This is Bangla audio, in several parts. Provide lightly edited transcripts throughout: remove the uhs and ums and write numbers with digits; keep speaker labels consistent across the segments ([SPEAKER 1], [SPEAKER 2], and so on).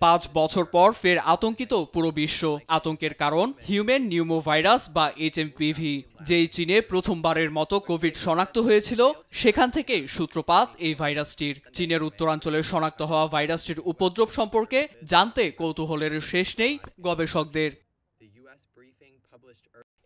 [SPEAKER 1] 5 বছর পর ফের আতঙ্কিত পুরো বিশ্ব। আতঙ্কের কারণ হিউম্যান নিউমোভাইরাস বা এইচএমপিভি, যেই চীনে প্রথমবারের মতো কোভিড শনাক্ত হয়েছিল, সেখান থেকে সূত্রপাত এই ভাইরাসটির। চীনের উত্তরাঞ্চলে শনাক্ত হওয়া ভাইরাসটির উপদ্রব সম্পর্কে জানতে কৌতূহলের শেষ নেই গবেষকদের।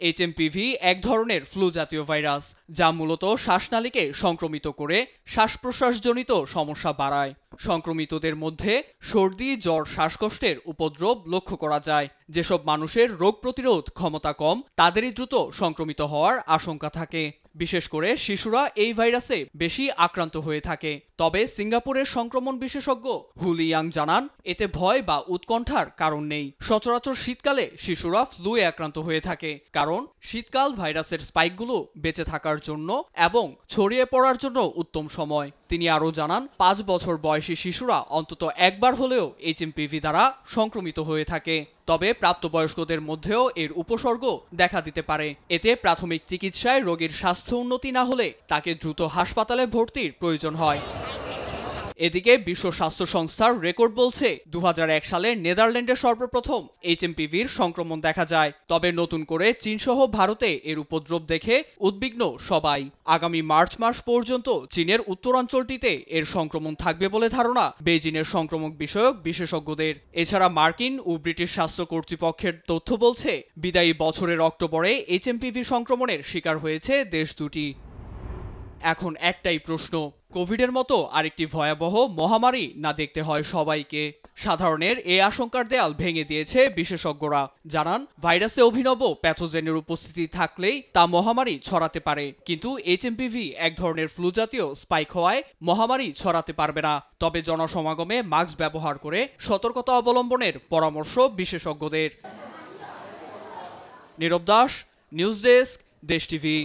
[SPEAKER 1] এইচএমপিভি এক ধরনের ফ্লু জাতীয় ভাইরাস, যা মূলত শ্বাসনালীকে সংক্রমিত করে শ্বাস-প্রশ্বাসজনিত সমস্যা বাড়ায়। সংক্রমিতদের মধ্যে সর্দি, জ্বর, শ্বাসকষ্টের উপদ্রব লক্ষ্য করা যায়। যেসব মানুষের রোগ প্রতিরোধ ক্ষমতা কম, তাদেরই দ্রুত সংক্রমিত হওয়ার আশঙ্কা থাকে। বিশেষ করে শিশুরা এই ভাইরাসে বেশি আক্রান্ত হয়ে থাকে। তবে সিঙ্গাপুরের সংক্রমণ বিশেষজ্ঞ হু লিয়াং জানান, এতে ভয় বা উৎকণ্ঠার কারণ নেই। সচরাচর শীতকালে শিশুরা ফ্লুয়ে আক্রান্ত হয়ে থাকে, কারণ শীতকাল ভাইরাসের স্পাইকগুলো বেঁচে থাকার জন্য এবং ছড়িয়ে পড়ার জন্য উত্তম সময়। তিনি আরও জানান, 5 বছর বয়সী শিশুরা অন্তত একবার হলেও এইচএমপিভি দ্বারা সংক্রমিত হয়ে থাকে। তবে প্রাপ্তবয়স্কদের মধ্যেও এর উপসর্গ দেখা দিতে পারে। এতে প্রাথমিক চিকিৎসায় রোগীর স্বাস্থ্য উন্নতি না হলে তাকে দ্রুত হাসপাতালে ভর্তির প্রয়োজন হয়। এদিকে বিশ্ব স্বাস্থ্য সংস্থার রেকর্ড বলছে 2001 সালে নেদারল্যান্ডে সর্বপ্রথম এইচএমপিভির সংক্রমণ দেখা যায়। তবে নতুন করে চীনসহ ভারতে এর উপদ্রব দেখে উদ্বিগ্ন সবাই। আগামী মার্চ মাস পর্যন্ত চীনের উত্তরাঞ্চলটিতে এর সংক্রমণ থাকবে বলে ধারণা বেইজিংয়ের সংক্রমক বিষয়ক বিশেষজ্ঞদের। এছাড়া মার্কিন ও ব্রিটিশ স্বাস্থ্য কর্তৃপক্ষের তথ্য বলছে, বিদায়ী বছরের অক্টোবরে এইচএমপিভি সংক্রমণের শিকার হয়েছে দেশ দুটি। এখন একটাই প্রশ্ন, কোভিডের মতো আরেকটি ভয়াবহ মহামারী না দেখতে হয় সবাইকে? সাধারণের এই আশঙ্কার দেয়াল ভেঙে দিয়েছে বিশেষজ্ঞরা। জানান, ভাইরাসে অভিনব প্যাথোজেনের উপস্থিতি থাকলেই তা মহামারী ছড়াতে পারে, কিন্তু এইচএমপিভি এক ধরনের ফ্লু জাতীয় স্পাইক হওয়ায় মহামারী ছড়াতে পারবে না। তবে জনসমাগমে মাস্ক ব্যবহার করে সতর্কতা অবলম্বনের পরামর্শ বিশেষজ্ঞদের। নীরব দাস, নিউজ ডেস্ক, দেশ টিভি।